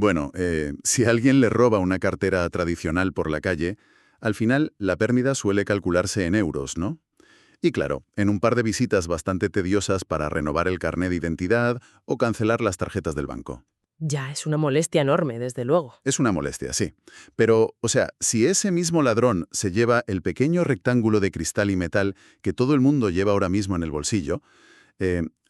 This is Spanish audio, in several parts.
Bueno, si alguien le roba una cartera tradicional por la calle, al final la pérdida suele calcularse en euros, ¿no? Y claro, en un par de visitas bastante tediosas para renovar el carné de identidad o cancelar las tarjetas del banco. Ya, es una molestia enorme, desde luego. Es una molestia, sí. Pero, o sea, si ese mismo ladrón se lleva el pequeño rectángulo de cristal y metal que todo el mundo lleva ahora mismo en el bolsillo,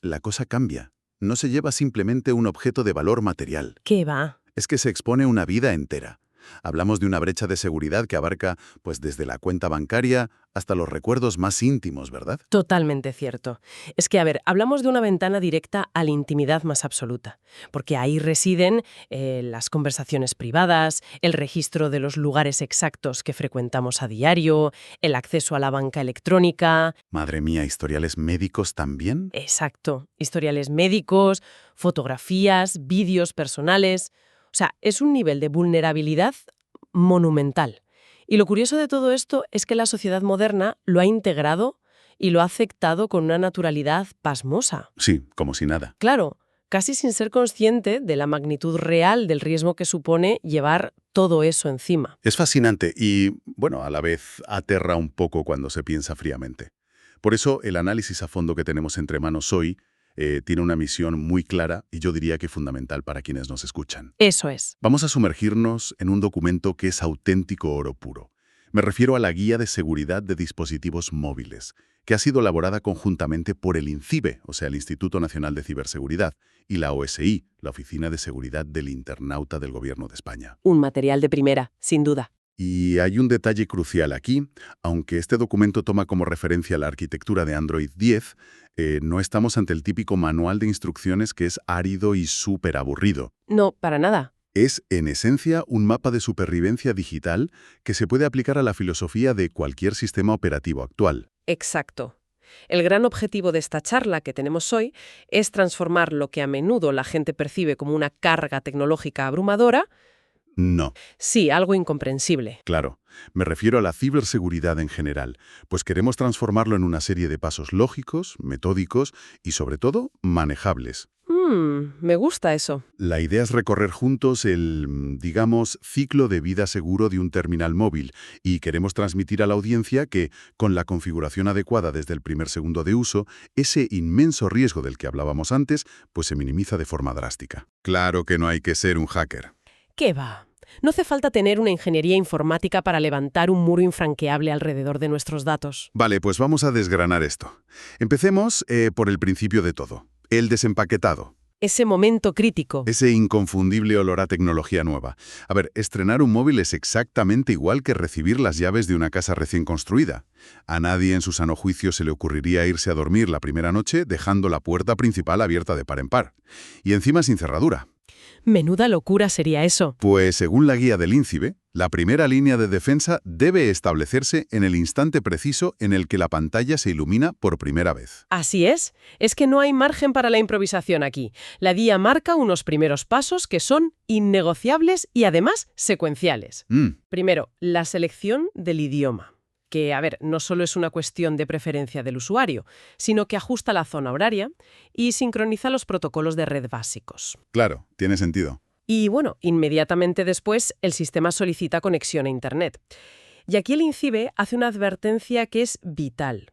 la cosa cambia. No se lleva simplemente un objeto de valor material. ¿Qué va? Es que se expone una vida entera. Hablamos de una brecha de seguridad que abarca, pues, desde la cuenta bancaria hasta los recuerdos más íntimos, ¿verdad? Totalmente cierto. Es que, a ver, hablamos de una ventana directa a la intimidad más absoluta, porque ahí residen las conversaciones privadas, el registro de los lugares exactos que frecuentamos a diario, el acceso a la banca electrónica. Madre mía, ¿historiales médicos también? Exacto. Historiales médicos, fotografías, vídeos personales. O sea, es un nivel de vulnerabilidad monumental. Y lo curioso de todo esto es que la sociedad moderna lo ha integrado y lo ha aceptado con una naturalidad pasmosa. Sí, como si nada. Claro, casi sin ser consciente de la magnitud real del riesgo que supone llevar todo eso encima. Es fascinante y, bueno, a la vez aterra un poco cuando se piensa fríamente. Por eso el análisis a fondo que tenemos entre manos hoy tiene una misión muy clara y yo diría que fundamental para quienes nos escuchan. Eso es. Vamos a sumergirnos en un documento que es auténtico oro puro. Me refiero a la Guía de Seguridad de Dispositivos Móviles, que ha sido elaborada conjuntamente por el INCIBE, o sea, el Instituto Nacional de Ciberseguridad, y la OSI, la Oficina de Seguridad del Internauta del Gobierno de España. Un material de primera, sin duda. Y hay un detalle crucial aquí. Aunque este documento toma como referencia la arquitectura de Android 10, no estamos ante el típico manual de instrucciones que es árido y súper aburrido. No, para nada. Es, en esencia, un mapa de supervivencia digital que se puede aplicar a la filosofía de cualquier sistema operativo actual. Exacto. El gran objetivo de esta charla que tenemos hoy es transformar lo que a menudo la gente percibe como una carga tecnológica abrumadora. No, Sí, algo incomprensible. claro. Me refiero a la ciberseguridad en general, pues queremos transformarlo en una serie de pasos lógicos, metódicos y, sobre todo, manejables. Me gusta eso. La idea es recorrer juntos el, digamos, ciclo de vida seguro de un terminal móvil y queremos transmitir a la audiencia que, con la configuración adecuada desde el primer segundo de uso, ese inmenso riesgo del que hablábamos antes, pues se minimiza de forma drástica. Claro que no hay que ser un hacker. ¿Qué va? No hace falta tener una ingeniería informática para levantar un muro infranqueable alrededor de nuestros datos. Vale, pues vamos a desgranar esto. Empecemos por el principio de todo, el desempaquetado. Ese momento crítico. Ese inconfundible olor a tecnología nueva. A ver, estrenar un móvil es exactamente igual que recibir las llaves de una casa recién construida. A nadie en su sano juicio se le ocurriría irse a dormir la primera noche dejando la puerta principal abierta de par en par. Y encima sin cerradura. Menuda locura sería eso. Pues según la guía del INCIBE, la primera línea de defensa debe establecerse en el instante preciso en el que la pantalla se ilumina por primera vez. Así es que no hay margen para la improvisación aquí. La guía marca unos primeros pasos que son innegociables y además secuenciales. Primero, la selección del idioma. Que, a ver, no solo es una cuestión de preferencia del usuario, sino que ajusta la zona horaria y sincroniza los protocolos de red básicos. Claro, tiene sentido. Y bueno, inmediatamente después el sistema solicita conexión a Internet. Y aquí el INCIBE hace una advertencia que es vital.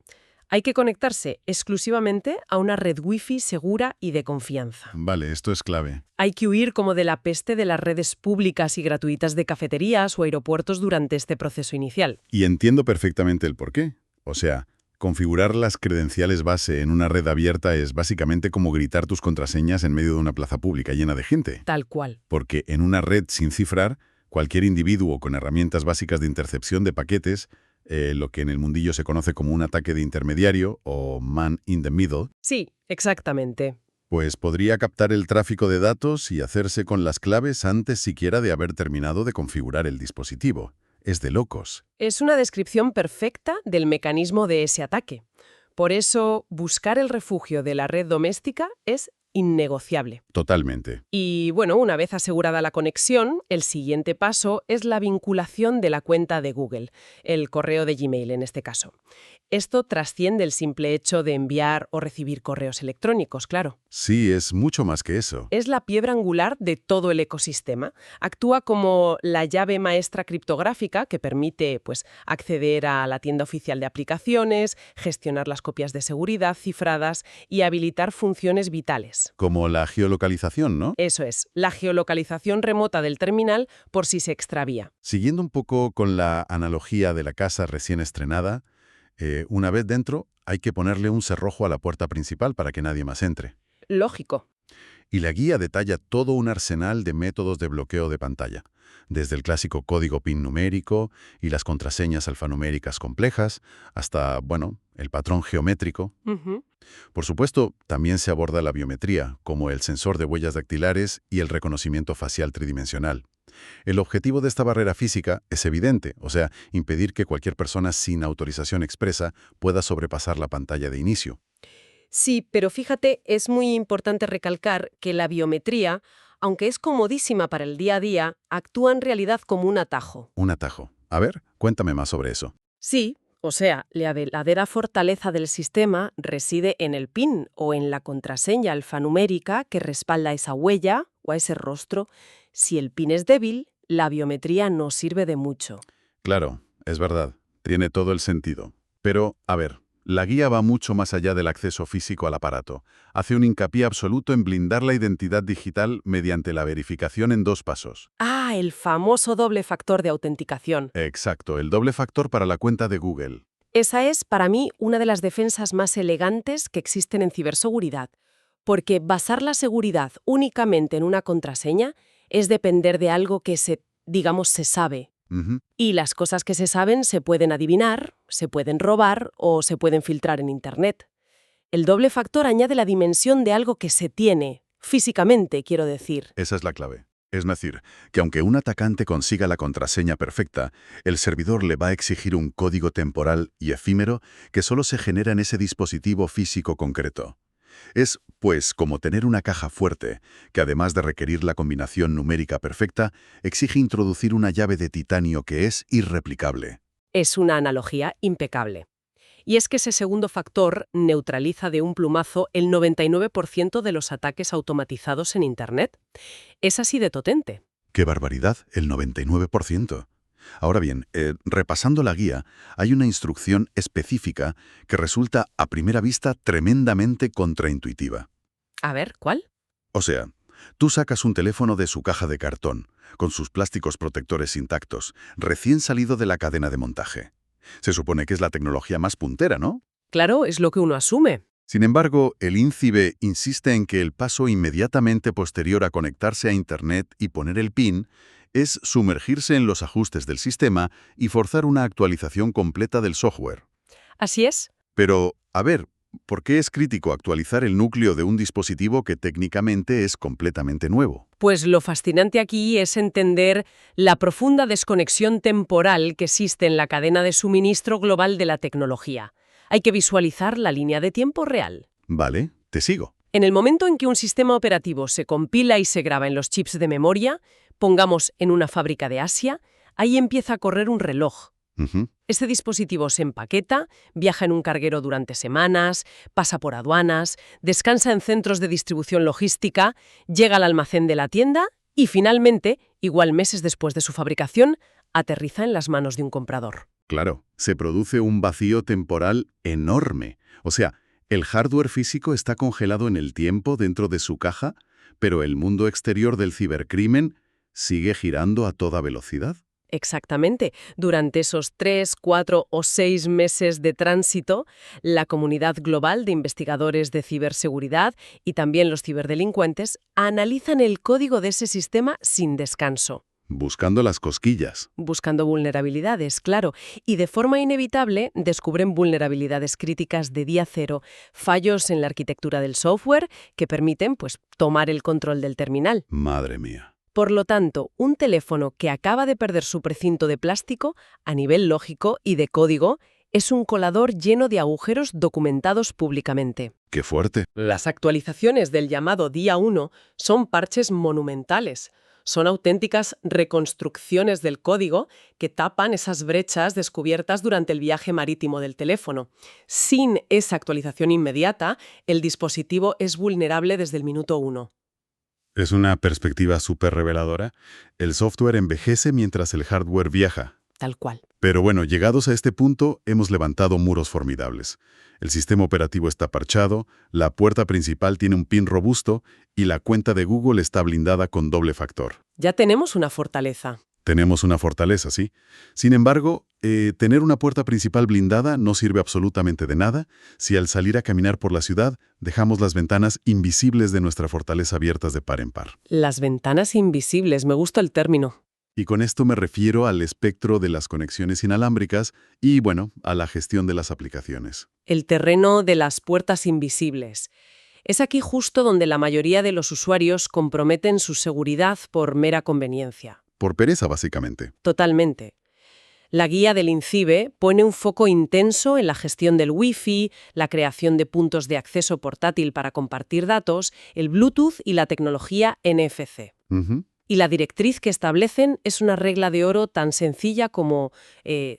Hay que conectarse exclusivamente a una red Wi-Fi segura y de confianza. Vale, esto es clave. Hay que huir como de la peste de las redes públicas y gratuitas de cafeterías o aeropuertos durante este proceso inicial. Y entiendo perfectamente el porqué. O sea, configurar las credenciales base en una red abierta es básicamente como gritar tus contraseñas en medio de una plaza pública llena de gente. Tal cual. Porque en una red sin cifrar, cualquier individuo con herramientas básicas de intercepción de paquetes, lo que en el mundillo se conoce como un ataque de intermediario o man in the middle, Sí, exactamente. pues podría captar el tráfico de datos y hacerse con las claves antes siquiera de haber terminado de configurar el dispositivo. Es de locos. Es una descripción perfecta del mecanismo de ese ataque. Por eso, buscar el refugio de la red doméstica es innegociable. Totalmente. Y bueno, una vez asegurada la conexión, el siguiente paso es la vinculación de la cuenta de Google, el correo de Gmail en este caso. Esto trasciende el simple hecho de enviar o recibir correos electrónicos, claro. Sí, es mucho más que eso. Es la piedra angular de todo el ecosistema. Actúa como la llave maestra criptográfica que permite, pues, acceder a la tienda oficial de aplicaciones, gestionar las copias de seguridad cifradas y habilitar funciones vitales. Como la geolocalización, ¿no? Eso es, la geolocalización remota del terminal por si se extravía. Siguiendo un poco con la analogía de la casa recién estrenada, una vez dentro hay que ponerle un cerrojo a la puerta principal para que nadie más entre. Lógico. Y la guía detalla todo un arsenal de métodos de bloqueo de pantalla, desde el clásico código PIN numérico y las contraseñas alfanuméricas complejas, hasta, bueno, el patrón geométrico. Ujú. Por supuesto, también se aborda la biometría, como el sensor de huellas dactilares y el reconocimiento facial tridimensional. El objetivo de esta barrera física es evidente, o sea, impedir que cualquier persona sin autorización expresa pueda sobrepasar la pantalla de inicio. Sí, pero fíjate, es muy importante recalcar que la biometría, aunque es comodísima para el día a día, actúa en realidad como un atajo. Un atajo. A ver, cuéntame más sobre eso. Sí, o sea, la verdadera fortaleza del sistema reside en el PIN o en la contraseña alfanumérica que respalda esa huella o a ese rostro. Si el PIN es débil, la biometría no sirve de mucho. Claro, es verdad, tiene todo el sentido. Pero, a ver, la guía va mucho más allá del acceso físico al aparato. Hace un hincapié absoluto en blindar la identidad digital mediante la verificación en 2 pasos. Ah, el famoso doble factor de autenticación. Exacto, el doble factor para la cuenta de Google. Esa es, para mí, una de las defensas más elegantes que existen en ciberseguridad, porque basar la seguridad únicamente en una contraseña es depender de algo que se sabe. Ujú. Y las cosas que se saben se pueden adivinar, se pueden robar o se pueden filtrar en Internet. El doble factor añade la dimensión de algo que se tiene, físicamente, quiero decir. Esa es la clave. Es decir, que aunque un atacante consiga la contraseña perfecta, el servidor le va a exigir un código temporal y efímero que solo se genera en ese dispositivo físico concreto. Es, pues, como tener una caja fuerte, que además de requerir la combinación numérica perfecta, exige introducir una llave de titanio que es irreplicable. Es una analogía impecable. Y es que ese segundo factor neutraliza de un plumazo el 99% de los ataques automatizados en Internet. Es así de potente. ¡Qué barbaridad! El 99%. Ahora bien, repasando la guía, hay una instrucción específica que resulta a primera vista tremendamente contraintuitiva. A ver, ¿cuál? O sea, tú sacas un teléfono de su caja de cartón, con sus plásticos protectores intactos, recién salido de la cadena de montaje. Se supone que es la tecnología más puntera, ¿no? Claro, es lo que uno asume. Sin embargo, el INCIBE insiste en que el paso inmediatamente posterior a conectarse a Internet y poner el PIN es sumergirse en los ajustes del sistema y forzar una actualización completa del software. Así es. Pero, a ver, ¿por qué es crítico actualizar el núcleo de un dispositivo que técnicamente es completamente nuevo? Pues lo fascinante aquí es entender la profunda desconexión temporal que existe en la cadena de suministro global de la tecnología. Hay que visualizar la línea de tiempo real. Vale, te sigo. En el momento en que un sistema operativo se compila y se graba en los chips de memoria, pongamos en una fábrica de Asia, ahí empieza a correr un reloj. Ujú. Este dispositivo se empaqueta, viaja en un carguero durante semanas, pasa por aduanas, descansa en centros de distribución logística, llega al almacén de la tienda y finalmente, igual meses después de su fabricación, aterriza en las manos de un comprador. Claro, se produce un vacío temporal enorme. O sea, el hardware físico está congelado en el tiempo dentro de su caja, pero el mundo exterior del cibercrimen sigue girando a toda velocidad. Exactamente. Durante esos 3, 4 o 6 meses de tránsito, la comunidad global de investigadores de ciberseguridad y también los ciberdelincuentes analizan el código de ese sistema sin descanso, Buscando las cosquillas. buscando vulnerabilidades, claro, y de forma inevitable descubren vulnerabilidades críticas de día cero, fallos en la arquitectura del software que permiten, pues, tomar el control del terminal. Madre mía. Por lo tanto, un teléfono que acaba de perder su precinto de plástico, a nivel lógico y de código, Es un colador lleno de agujeros documentados públicamente. ¡Qué fuerte! Las actualizaciones del llamado Día 1 son parches monumentales. Son auténticas reconstrucciones del código que tapan esas brechas descubiertas durante el viaje marítimo del teléfono. Sin esa actualización inmediata, el dispositivo es vulnerable desde el minuto 1. Es una perspectiva súper reveladora. El software envejece mientras el hardware viaja. Tal cual. Pero bueno, llegados a este punto, hemos levantado muros formidables. El sistema operativo está parchado, la puerta principal tiene un PIN robusto y la cuenta de Google está blindada con doble factor. Ya tenemos una fortaleza. Tenemos una fortaleza, sí. Sin embargo, tener una puerta principal blindada no sirve absolutamente de nada si al salir a caminar por la ciudad dejamos las ventanas invisibles de nuestra fortaleza abiertas de par en par. Las ventanas invisibles, me gusta el término. Y con esto me refiero al espectro de las conexiones inalámbricas y, bueno, a la gestión de las aplicaciones. El terreno de las puertas invisibles. Es aquí justo donde la mayoría de los usuarios comprometen su seguridad por mera conveniencia. Por pereza, básicamente. Totalmente. La guía del INCIBE pone un foco intenso en la gestión del Wi-Fi, la creación de puntos de acceso portátil para compartir datos, el Bluetooth y la tecnología NFC. Y la directriz que establecen es una regla de oro tan sencilla como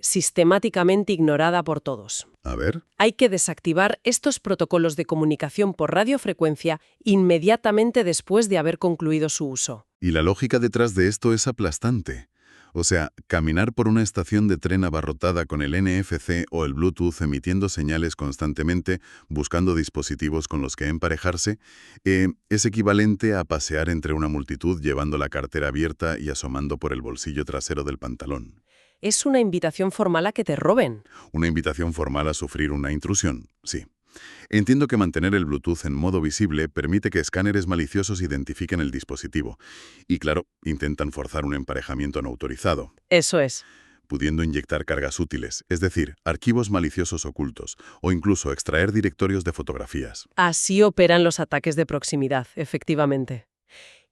sistemáticamente ignorada por todos. A ver. Hay que desactivar estos protocolos de comunicación por radiofrecuencia inmediatamente después de haber concluido su uso. Y la lógica detrás de esto es aplastante. O sea, caminar por una estación de tren abarrotada con el NFC o el Bluetooth emitiendo señales constantemente, buscando dispositivos con los que emparejarse, es equivalente a pasear entre una multitud llevando la cartera abierta y asomando por el bolsillo trasero del pantalón. Es una invitación formal a que te roben. Una invitación formal a sufrir una intrusión, sí. Entiendo que mantener el Bluetooth en modo visible permite que escáneres maliciosos identifiquen el dispositivo. Y claro, intentan forzar un emparejamiento no autorizado. Eso es. Pudiendo inyectar cargas útiles, es decir, archivos maliciosos ocultos, o incluso extraer directorios de fotografías. Así operan los ataques de proximidad, efectivamente.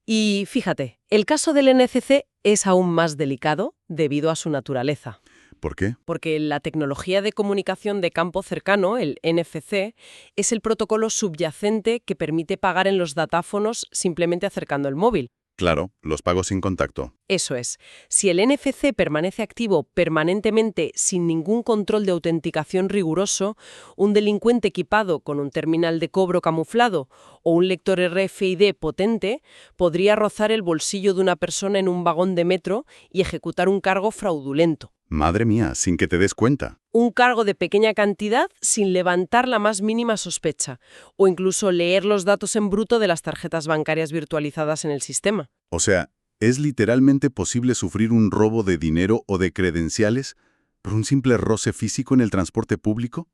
Y fíjate, el caso del NFC es aún más delicado debido a su naturaleza. ¿Por qué? Porque la tecnología de comunicación de campo cercano, el NFC, es el protocolo subyacente que permite pagar en los datáfonos simplemente acercando el móvil. Claro, los pagos sin contacto. Eso es. Si el NFC permanece activo permanentemente sin ningún control de autenticación riguroso, un delincuente equipado con un terminal de cobro camuflado o un lector RFID potente podría rozar el bolsillo de una persona en un vagón de metro y ejecutar un cargo fraudulento. Madre mía, sin que te des cuenta. Un cargo de pequeña cantidad sin levantar la más mínima sospecha, o incluso leer los datos en bruto de las tarjetas bancarias virtualizadas en el sistema. O sea, ¿es literalmente posible sufrir un robo de dinero o de credenciales por un simple roce físico en el transporte público?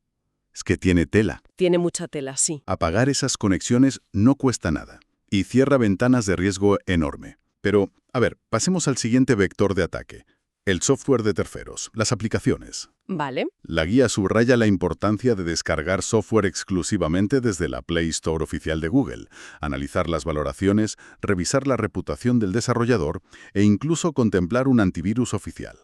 Es que tiene tela. Tiene mucha tela, sí. Apagar esas conexiones no cuesta nada y cierra ventanas de riesgo enorme. Pero, a ver, pasemos al siguiente vector de ataque. El software de terceros, las aplicaciones. Vale. La guía subraya la importancia de descargar software exclusivamente desde la Play Store oficial de Google, analizar las valoraciones, revisar la reputación del desarrollador e incluso contemplar un antivirus oficial.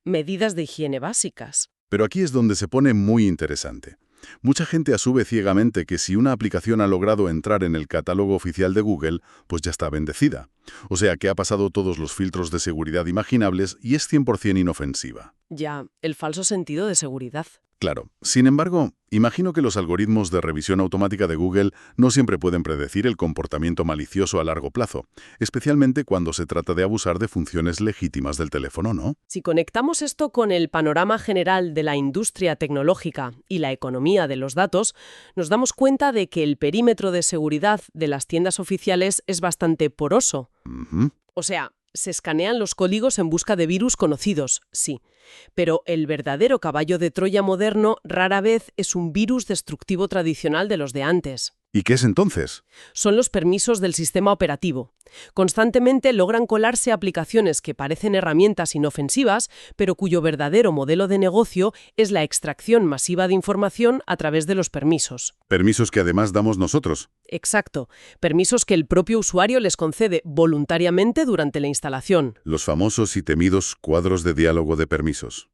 Medidas de higiene básicas. Pero aquí es donde se pone muy interesante. Mucha gente asume ciegamente que si una aplicación ha logrado entrar en el catálogo oficial de Google, pues ya está bendecida. O sea que ha pasado todos los filtros de seguridad imaginables y es 100% inofensiva. Ya, el falso sentido de seguridad. Claro. Sin embargo, imagino que los algoritmos de revisión automática de Google no siempre pueden predecir el comportamiento malicioso a largo plazo, especialmente cuando se trata de abusar de funciones legítimas del teléfono, ¿no? Si conectamos esto con el panorama general de la industria tecnológica y la economía de los datos, nos damos cuenta de que el perímetro de seguridad de las tiendas oficiales es bastante poroso. O sea, se escanean los códigos en busca de virus conocidos, sí. Pero el verdadero caballo de Troya moderno rara vez es un virus destructivo tradicional de los de antes. ¿Y qué es entonces? Son los permisos del sistema operativo. Constantemente logran colarse aplicaciones que parecen herramientas inofensivas, pero cuyo verdadero modelo de negocio es la extracción masiva de información a través de los permisos. Permisos que además damos nosotros. Exacto. Permisos que el propio usuario les concede voluntariamente durante la instalación. Los famosos y temidos cuadros de diálogo de permisos.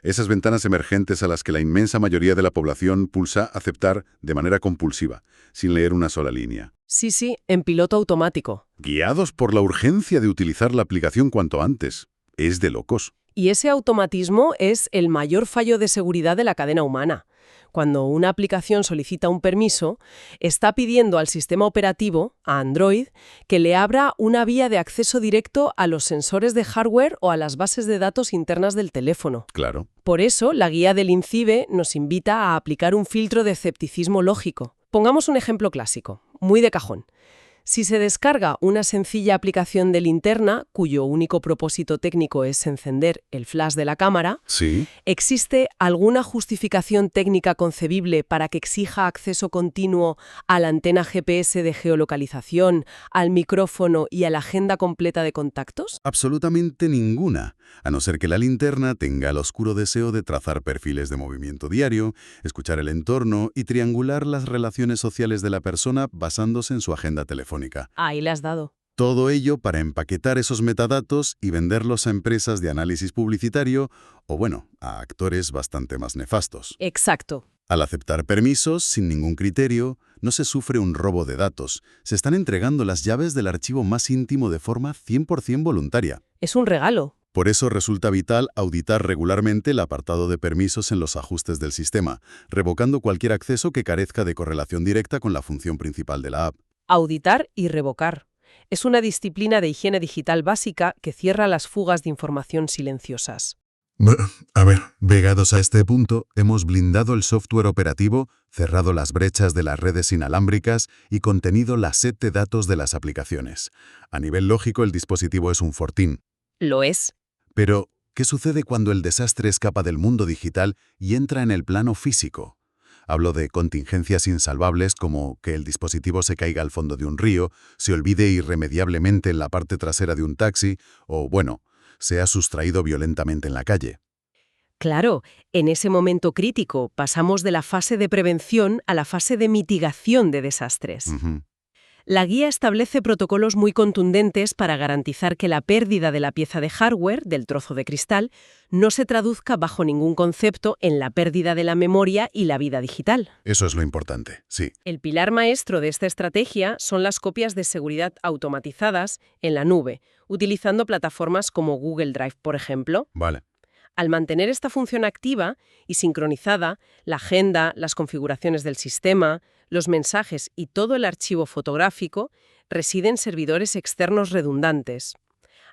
Esas ventanas emergentes a las que la inmensa mayoría de la población pulsa aceptar de manera compulsiva, sin leer una sola línea. Sí, sí, en piloto automático. Guiados por la urgencia de utilizar la aplicación cuanto antes. Es de locos. Y ese automatismo es el mayor fallo de seguridad de la cadena humana. Cuando una aplicación solicita un permiso, está pidiendo al sistema operativo, a Android, que le abra una vía de acceso directo a los sensores de hardware o a las bases de datos internas del teléfono. Claro. Por eso, la guía del INCIBE nos invita a aplicar un filtro de escepticismo lógico. Pongamos un ejemplo clásico, muy de cajón. Si se descarga una sencilla aplicación de linterna, cuyo único propósito técnico es encender el flash de la cámara, Sí. ¿existe alguna justificación técnica concebible para que exija acceso continuo a la antena GPS de geolocalización, al micrófono y a la agenda completa de contactos? Absolutamente ninguna, a no ser que la linterna tenga el oscuro deseo de trazar perfiles de movimiento diario, escuchar el entorno y triangular las relaciones sociales de la persona basándose en su agenda telefónica. Ahí le has dado. Todo ello para empaquetar esos metadatos y venderlos a empresas de análisis publicitario o, bueno, a actores bastante más nefastos. Exacto. Al aceptar permisos sin ningún criterio, no se sufre un robo de datos. Se están entregando las llaves del archivo más íntimo de forma 100% voluntaria. Es un regalo. Por eso resulta vital auditar regularmente el apartado de permisos en los ajustes del sistema, revocando cualquier acceso que carezca de correlación directa con la función principal de la app. Auditar y revocar. Es una disciplina de higiene digital básica que cierra las fugas de información silenciosas. A ver, llegados a este punto, hemos blindado el software operativo, cerrado las brechas de las redes inalámbricas y contenido la set de datos de las aplicaciones. A nivel lógico, el dispositivo es un fortín. Lo es. Pero, ¿qué sucede cuando el desastre escapa del mundo digital y entra en el plano físico? Hablo de contingencias insalvables como que el dispositivo se caiga al fondo de un río, se olvide irremediablemente en la parte trasera de un taxi o, bueno, sea sustraído violentamente en la calle. Claro, en ese momento crítico pasamos de la fase de prevención a la fase de mitigación de desastres. La guía establece protocolos muy contundentes para garantizar que la pérdida de la pieza de hardware, del trozo de cristal, no se traduzca bajo ningún concepto en la pérdida de la memoria y la vida digital. Eso es lo importante, sí. El pilar maestro de esta estrategia son las copias de seguridad automatizadas en la nube, utilizando plataformas como Google Drive, por ejemplo. Vale. Al mantener esta función activa y sincronizada, la agenda, las configuraciones del sistema, los mensajes y todo el archivo fotográfico residen servidores externos redundantes.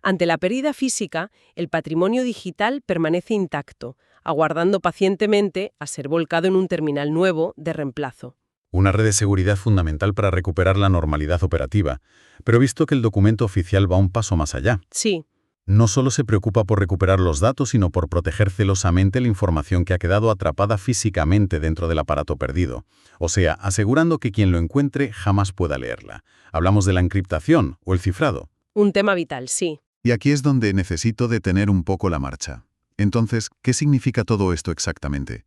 Ante la pérdida física, el patrimonio digital permanece intacto, aguardando pacientemente a ser volcado en un terminal nuevo de reemplazo. Una red de seguridad fundamental para recuperar la normalidad operativa, pero visto que el documento oficial va un paso más allá. Sí. No solo se preocupa por recuperar los datos, sino por proteger celosamente la información que ha quedado atrapada físicamente dentro del aparato perdido. O sea, asegurando que quien lo encuentre jamás pueda leerla. Hablamos de la encriptación o el cifrado. Un tema vital, sí. Y aquí es donde necesito detener un poco la marcha. Entonces, ¿qué significa todo esto exactamente?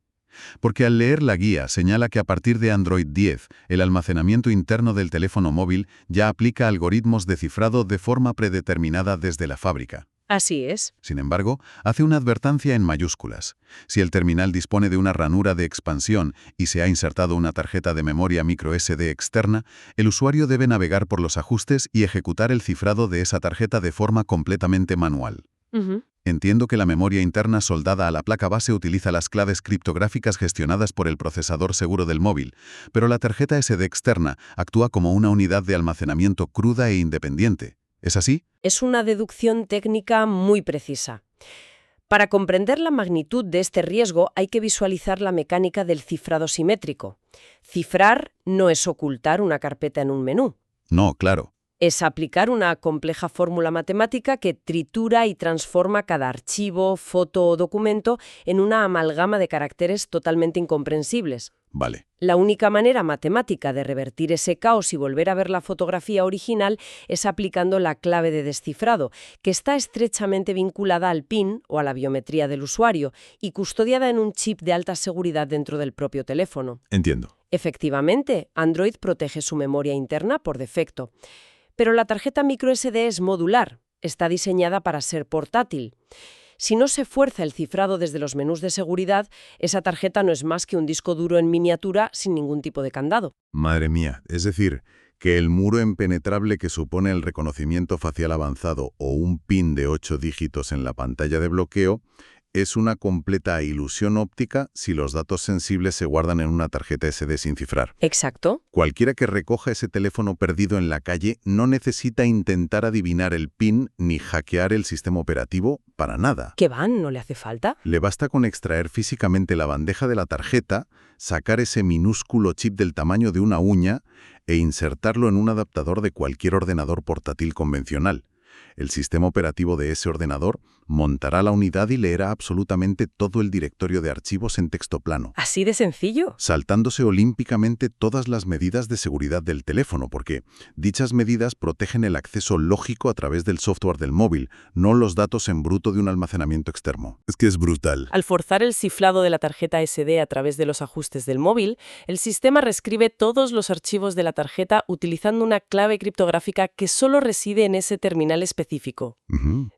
Porque al leer la guía señala que a partir de Android 10, el almacenamiento interno del teléfono móvil ya aplica algoritmos de cifrado de forma predeterminada desde la fábrica. Así es. Sin embargo, hace una advertencia en mayúsculas. Si el terminal dispone de una ranura de expansión y se ha insertado una tarjeta de memoria microSD externa, el usuario debe navegar por los ajustes y ejecutar el cifrado de esa tarjeta de forma completamente manual. Entiendo que la memoria interna soldada a la placa base utiliza las claves criptográficas gestionadas por el procesador seguro del móvil, pero la tarjeta SD externa actúa como una unidad de almacenamiento cruda e independiente. ¿Es así? Es una deducción técnica muy precisa. Para comprender la magnitud de este riesgo hay que visualizar la mecánica del cifrado simétrico. Cifrar no es ocultar una carpeta en un menú. No, claro. Es aplicar una compleja fórmula matemática que tritura y transforma cada archivo, foto o documento en una amalgama de caracteres totalmente incomprensibles. Vale. La única manera matemática de revertir ese caos y volver a ver la fotografía original es aplicando la clave de descifrado, que está estrechamente vinculada al PIN o a la biometría del usuario y custodiada en un chip de alta seguridad dentro del propio teléfono. Entiendo. Efectivamente, Android protege su memoria interna por defecto. Pero la tarjeta microSD es modular, está diseñada para ser portátil. Si no se fuerza el cifrado desde los menús de seguridad, esa tarjeta no es más que un disco duro en miniatura sin ningún tipo de candado. Madre mía, es decir, que el muro impenetrable que supone el reconocimiento facial avanzado o un PIN de 8 dígitos en la pantalla de bloqueo es una completa ilusión óptica si los datos sensibles se guardan en una tarjeta SD sin cifrar. Exacto. Cualquiera que recoja ese teléfono perdido en la calle no necesita intentar adivinar el PIN ni hackear el sistema operativo para nada. ¿Qué van? ¿No le hace falta? Le basta con extraer físicamente la bandeja de la tarjeta, sacar ese minúsculo chip del tamaño de una uña e insertarlo en un adaptador de cualquier ordenador portátil convencional. El sistema operativo de ese ordenador montará la unidad y leerá absolutamente todo el directorio de archivos en texto plano. ¿Así de sencillo? Saltándose olímpicamente todas las medidas de seguridad del teléfono, porque dichas medidas protegen el acceso lógico a través del software del móvil, no los datos en bruto de un almacenamiento externo. Es que es brutal. Al forzar el cifrado de la tarjeta SD a través de los ajustes del móvil, el sistema reescribe todos los archivos de la tarjeta utilizando una clave criptográfica que solo reside en ese terminal específico.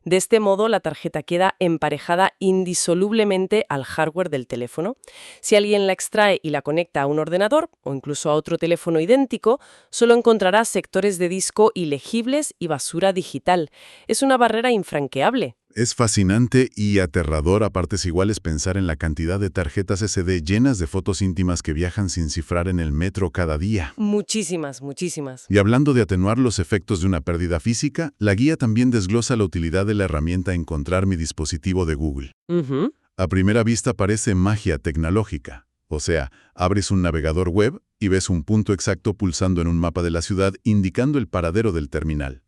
De este modo, la tarjeta queda emparejada indisolublemente al hardware del teléfono. Si alguien la extrae y la conecta a un ordenador o incluso a otro teléfono idéntico, solo encontrará sectores de disco ilegibles y basura digital. Es una barrera infranqueable. Es fascinante y aterrador a partes iguales pensar en la cantidad de tarjetas SD llenas de fotos íntimas que viajan sin cifrar en el metro cada día. Muchísimas, muchísimas. Y hablando de atenuar los efectos de una pérdida física, la guía también desglosa la utilidad de la herramienta Encontrar mi dispositivo de Google. A primera vista parece magia tecnológica. O sea, abres un navegador web y ves un punto exacto pulsando en un mapa de la ciudad indicando el paradero del terminal.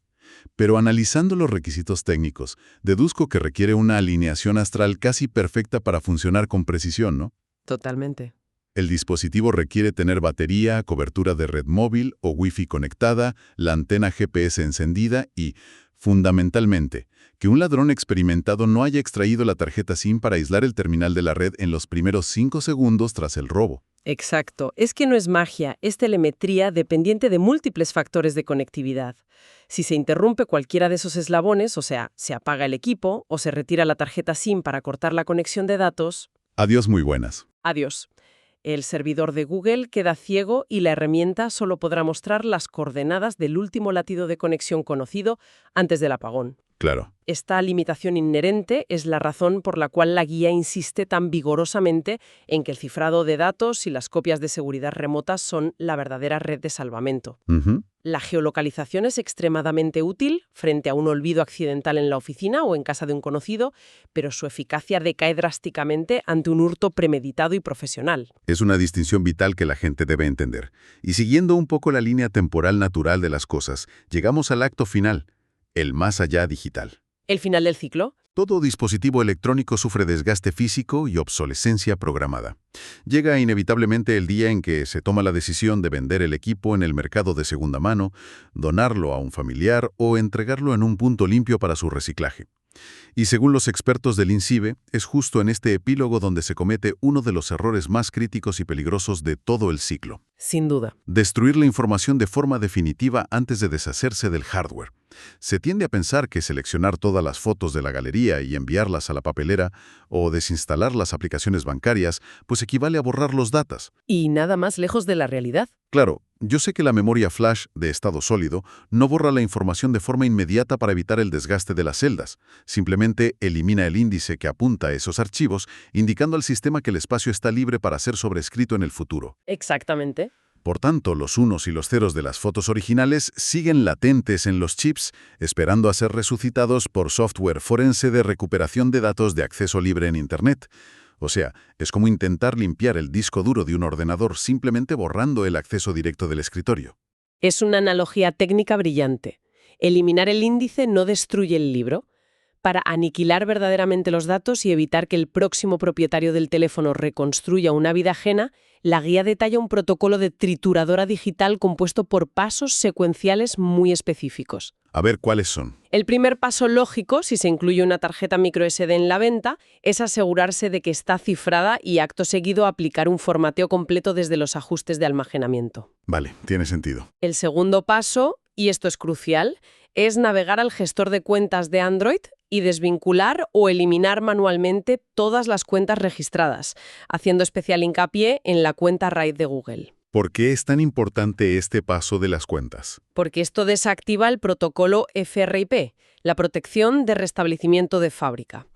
Pero analizando los requisitos técnicos, deduzco que requiere una alineación astral casi perfecta para funcionar con precisión, ¿no? Totalmente. El dispositivo requiere tener batería, cobertura de red móvil o Wi-Fi conectada, la antena GPS encendida y, fundamentalmente, que un ladrón experimentado no haya extraído la tarjeta SIM para aislar el terminal de la red en los primeros 5 segundos tras el robo. Exacto. Es que no es magia, es telemetría dependiente de múltiples factores de conectividad. Si se interrumpe cualquiera de esos eslabones, o sea, se apaga el equipo o se retira la tarjeta SIM para cortar la conexión de datos, Adiós muy buenas. adiós. El servidor de Google queda ciego y la herramienta solo podrá mostrar las coordenadas del último latido de conexión conocido antes del apagón. Claro. Esta limitación inherente es la razón por la cual la guía insiste tan vigorosamente en que el cifrado de datos y las copias de seguridad remotas son la verdadera red de salvamento. La geolocalización es extremadamente útil frente a un olvido accidental en la oficina o en casa de un conocido, pero su eficacia decae drásticamente ante un hurto premeditado y profesional. Es una distinción vital que la gente debe entender. Y siguiendo un poco la línea temporal natural de las cosas, llegamos al acto final, el más allá digital. ¿El final del ciclo? Todo dispositivo electrónico sufre desgaste físico y obsolescencia programada. Llega inevitablemente el día en que se toma la decisión de vender el equipo en el mercado de segunda mano, donarlo a un familiar o entregarlo en un punto limpio para su reciclaje. Y según los expertos del INCIBE, es justo en este epílogo donde se comete uno de los errores más críticos y peligrosos de todo el ciclo. Sin duda. Destruir la información de forma definitiva antes de deshacerse del hardware. Se tiende a pensar que seleccionar todas las fotos de la galería y enviarlas a la papelera o desinstalar las aplicaciones bancarias, pues equivale a borrar los datos. Y nada más lejos de la realidad. Claro, yo sé que la memoria flash de estado sólido no borra la información de forma inmediata para evitar el desgaste de las celdas. Simplemente elimina el índice que apunta a esos archivos, indicando al sistema que el espacio está libre para ser sobrescrito en el futuro. Exactamente. Por tanto, los unos y los ceros de las fotos originales siguen latentes en los chips, esperando a ser resucitados por software forense de recuperación de datos de acceso libre en Internet. O sea, es como intentar limpiar el disco duro de un ordenador simplemente borrando el acceso directo del escritorio. Es una analogía técnica brillante. Eliminar el índice no destruye el libro. Para aniquilar verdaderamente los datos y evitar que el próximo propietario del teléfono reconstruya una vida ajena, la guía detalla un protocolo de trituradora digital compuesto por pasos secuenciales muy específicos. A ver, ¿cuáles son? El primer paso lógico, si se incluye una tarjeta microSD en la venta, es asegurarse de que está cifrada y acto seguido aplicar un formateo completo desde los ajustes de almacenamiento. Vale, tiene sentido. El segundo paso y esto es crucial, es navegar al gestor de cuentas de Android y desvincular o eliminar manualmente todas las cuentas registradas, haciendo especial hincapié en la cuenta RAID de Google. ¿Por qué es tan importante este paso de las cuentas? Porque esto desactiva el protocolo FRP, la protección de restablecimiento de fábrica,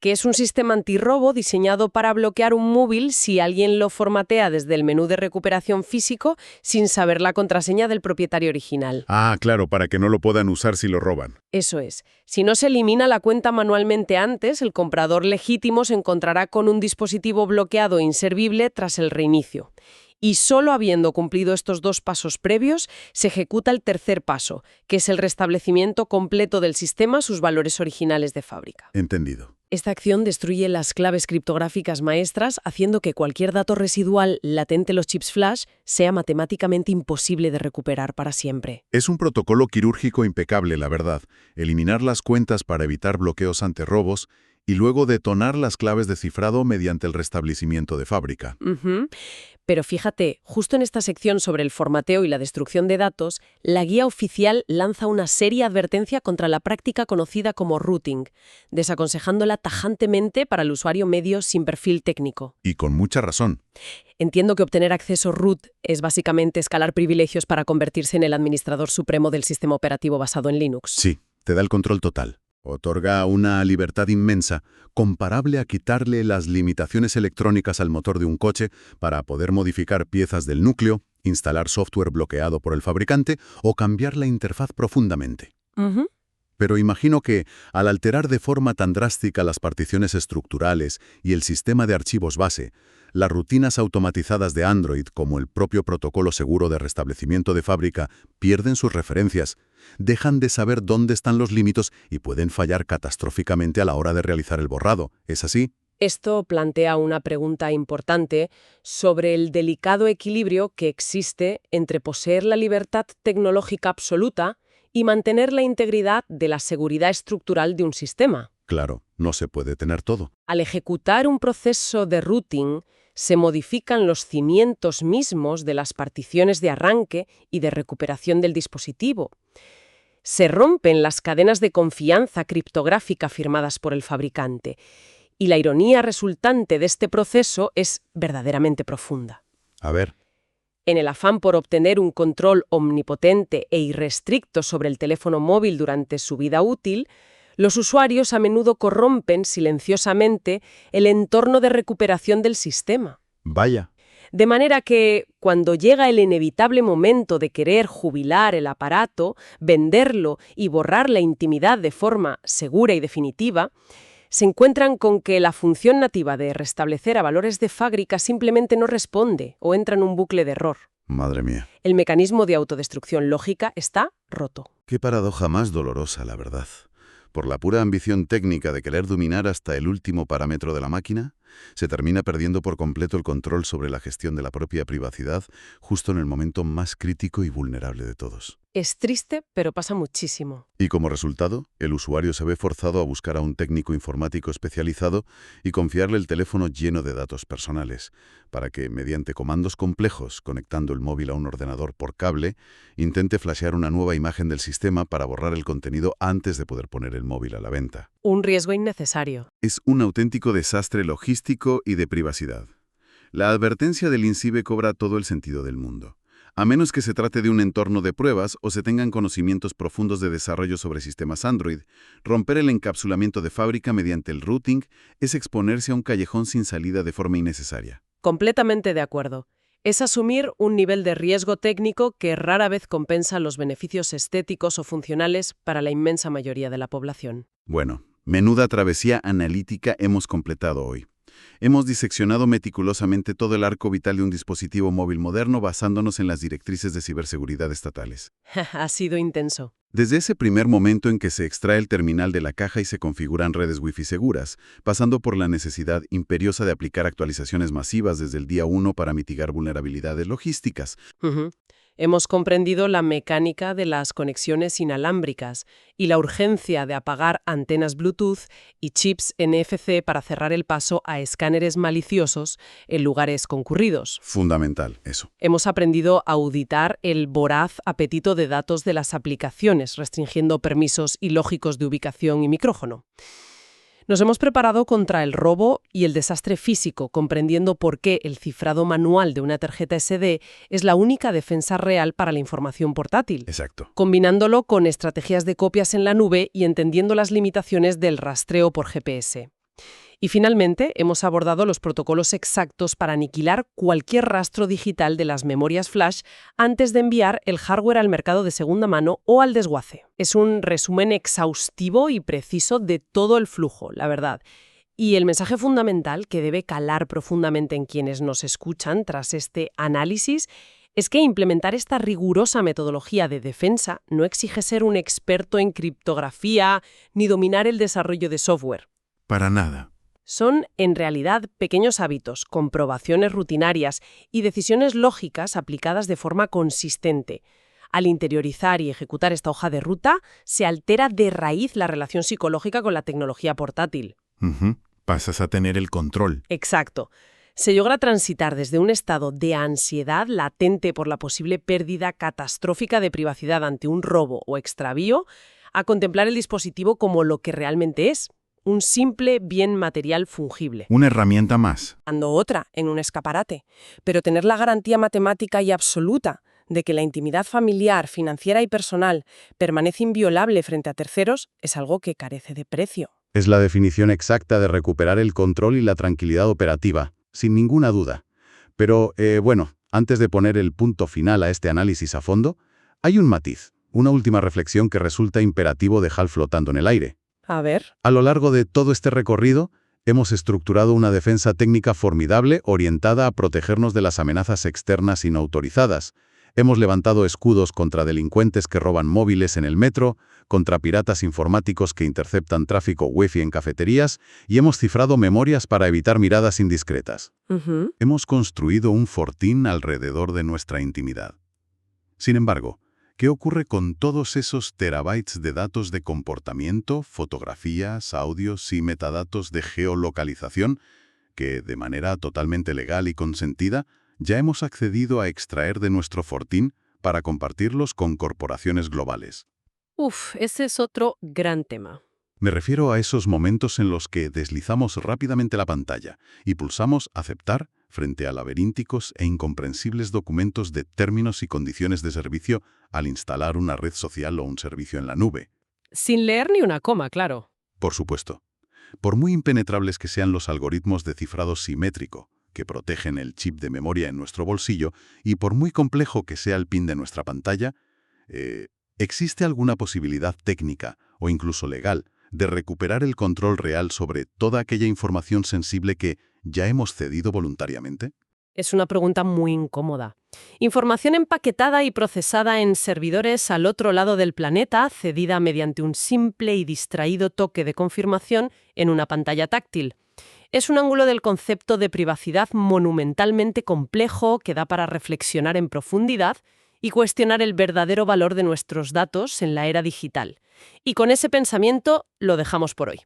que es un sistema antirrobo diseñado para bloquear un móvil si alguien lo formatea desde el menú de recuperación físico sin saber la contraseña del propietario original. Ah, claro, para que no lo puedan usar si lo roban. Eso es. Si no se elimina la cuenta manualmente antes, el comprador legítimo se encontrará con un dispositivo bloqueado e inservible tras el reinicio. Y solo habiendo cumplido estos dos pasos previos, se ejecuta el tercer paso, que es el restablecimiento completo del sistema a sus valores originales de fábrica. Entendido. Esta acción destruye las claves criptográficas maestras, haciendo que cualquier dato residual latente en los chips flash sea matemáticamente imposible de recuperar para siempre. Es un protocolo quirúrgico impecable, la verdad. Eliminar las cuentas para evitar bloqueos ante robos y luego detonar las claves de cifrado mediante el restablecimiento de fábrica. Pero fíjate, justo en esta sección sobre el formateo y la destrucción de datos, la guía oficial lanza una seria advertencia contra la práctica conocida como rooting, desaconsejándola tajantemente para el usuario medio sin perfil técnico. Y con mucha razón. Entiendo que obtener acceso root es básicamente escalar privilegios para convertirse en el administrador supremo del sistema operativo basado en Linux. Sí, te da el control total. Otorga una libertad inmensa, comparable a quitarle las limitaciones electrónicas al motor de un coche para poder modificar piezas del núcleo, instalar software bloqueado por el fabricante o cambiar la interfaz profundamente. Pero imagino que, al alterar de forma tan drástica las particiones estructurales y el sistema de archivos base, las rutinas automatizadas de Android, como el propio protocolo seguro de restablecimiento de fábrica, pierden sus referencias, dejan de saber dónde están los límites y pueden fallar catastróficamente a la hora de realizar el borrado. ¿Es así? Esto plantea una pregunta importante sobre el delicado equilibrio que existe entre poseer la libertad tecnológica absoluta y mantener la integridad de la seguridad estructural de un sistema. Claro, no se puede tener todo. Al ejecutar un proceso de routing, se modifican los cimientos mismos de las particiones de arranque y de recuperación del dispositivo. Se rompen las cadenas de confianza criptográfica firmadas por el fabricante, y la ironía resultante de este proceso es verdaderamente profunda. A ver. En el afán por obtener un control omnipotente e irrestricto sobre el teléfono móvil durante su vida útil, los usuarios a menudo corrompen silenciosamente el entorno de recuperación del sistema. Vaya. De manera que, cuando llega el inevitable momento de querer jubilar el aparato, venderlo y borrar la intimidad de forma segura y definitiva, se encuentran con que la función nativa de restablecer a valores de fábrica simplemente no responde o entra en un bucle de error. Madre mía. El mecanismo de autodestrucción lógica está roto. Qué paradoja más dolorosa, la verdad. Por la pura ambición técnica de querer dominar hasta el último parámetro de la máquina, se termina perdiendo por completo el control sobre la gestión de la propia privacidad justo en el momento más crítico y vulnerable de todos. Es triste, pero pasa muchísimo. Y como resultado, el usuario se ve forzado a buscar a un técnico informático especializado y confiarle el teléfono lleno de datos personales, para que, mediante comandos complejos, conectando el móvil a un ordenador por cable, intente flashear una nueva imagen del sistema para borrar el contenido antes de poder poner el móvil a la venta. Un riesgo innecesario. Es un auténtico desastre logístico y de privacidad. La advertencia del INCIBE cobra todo el sentido del mundo. A menos que se trate de un entorno de pruebas o se tengan conocimientos profundos de desarrollo sobre sistemas Android, romper el encapsulamiento de fábrica mediante el routing es exponerse a un callejón sin salida de forma innecesaria. Completamente de acuerdo. Es asumir un nivel de riesgo técnico que rara vez compensa los beneficios estéticos o funcionales para la inmensa mayoría de la población. Bueno, menuda travesía analítica hemos completado hoy. Hemos diseccionado meticulosamente todo el arco vital de un dispositivo móvil moderno basándonos en las directrices de ciberseguridad estatales. Ha sido intenso. Desde ese primer momento en que se extrae el terminal de la caja y se configuran redes Wi-Fi seguras, pasando por la necesidad imperiosa de aplicar actualizaciones masivas desde el día 1 para mitigar vulnerabilidades logísticas. Hemos comprendido la mecánica de las conexiones inalámbricas y la urgencia de apagar antenas Bluetooth y chips NFC para cerrar el paso a escáneres maliciosos en lugares concurridos. Fundamental, eso. Hemos aprendido a auditar el voraz apetito de datos de las aplicaciones, restringiendo permisos ilógicos de ubicación y micrófono. Nos hemos preparado contra el robo y el desastre físico, comprendiendo por qué el cifrado manual de una tarjeta SD es la única defensa real para la información portátil. Exacto. Combinándolo con estrategias de copias en la nube y entendiendo las limitaciones del rastreo por GPS. Y finalmente, hemos abordado los protocolos exactos para aniquilar cualquier rastro digital de las memorias flash antes de enviar el hardware al mercado de segunda mano o al desguace. Es un resumen exhaustivo y preciso de todo el flujo, la verdad. Y el mensaje fundamental que debe calar profundamente en quienes nos escuchan tras este análisis es que implementar esta rigurosa metodología de defensa no exige ser un experto en criptografía ni dominar el desarrollo de software. Para nada. Son, en realidad, pequeños hábitos, comprobaciones rutinarias y decisiones lógicas aplicadas de forma consistente. Al interiorizar y ejecutar esta hoja de ruta, se altera de raíz la relación psicológica con la tecnología portátil. Pasas a tener el control. Exacto. Se logra transitar desde un estado de ansiedad latente por la posible pérdida catastrófica de privacidad ante un robo o extravío a contemplar el dispositivo como lo que realmente es. Un simple bien material fungible. Una herramienta más. Ando otra en un escaparate. Pero tener la garantía matemática y absoluta de que la intimidad familiar, financiera y personal permanece inviolable frente a terceros es algo que carece de precio. Es la definición exacta de recuperar el control y la tranquilidad operativa, sin ninguna duda. Pero, antes de poner el punto final a este análisis a fondo, hay un matiz, una última reflexión que resulta imperativo dejar flotando en el aire. A ver. A lo largo de todo este recorrido, hemos estructurado una defensa técnica formidable orientada a protegernos de las amenazas externas y no autorizadas. Hemos levantado escudos contra delincuentes que roban móviles en el metro, contra piratas informáticos que interceptan tráfico Wi-Fi en cafeterías y hemos cifrado memorias para evitar miradas indiscretas. Hemos construido un fortín alrededor de nuestra intimidad. Sin embargo, ¿qué ocurre con todos esos terabytes de datos de comportamiento, fotografías, audios y metadatos de geolocalización que, de manera totalmente legal y consentida, ya hemos accedido a extraer de nuestro fortín para compartirlos con corporaciones globales? Ese es otro gran tema. Me refiero a esos momentos en los que deslizamos rápidamente la pantalla y pulsamos «Aceptar» frente a laberínticos e incomprensibles documentos de términos y condiciones de servicio al instalar una red social o un servicio en la nube. Sin leer ni una coma, claro. Por supuesto. Por muy impenetrables que sean los algoritmos de cifrado simétrico que protegen el chip de memoria en nuestro bolsillo y por muy complejo que sea el PIN de nuestra pantalla, ¿existe alguna posibilidad técnica o incluso legal de recuperar el control real sobre toda aquella información sensible que ya hemos cedido voluntariamente? Es una pregunta muy incómoda. Información empaquetada y procesada en servidores al otro lado del planeta, cedida mediante un simple y distraído toque de confirmación en una pantalla táctil. Es un ángulo del concepto de privacidad monumentalmente complejo que da para reflexionar en profundidad y cuestionar el verdadero valor de nuestros datos en la era digital. Y con ese pensamiento lo dejamos por hoy.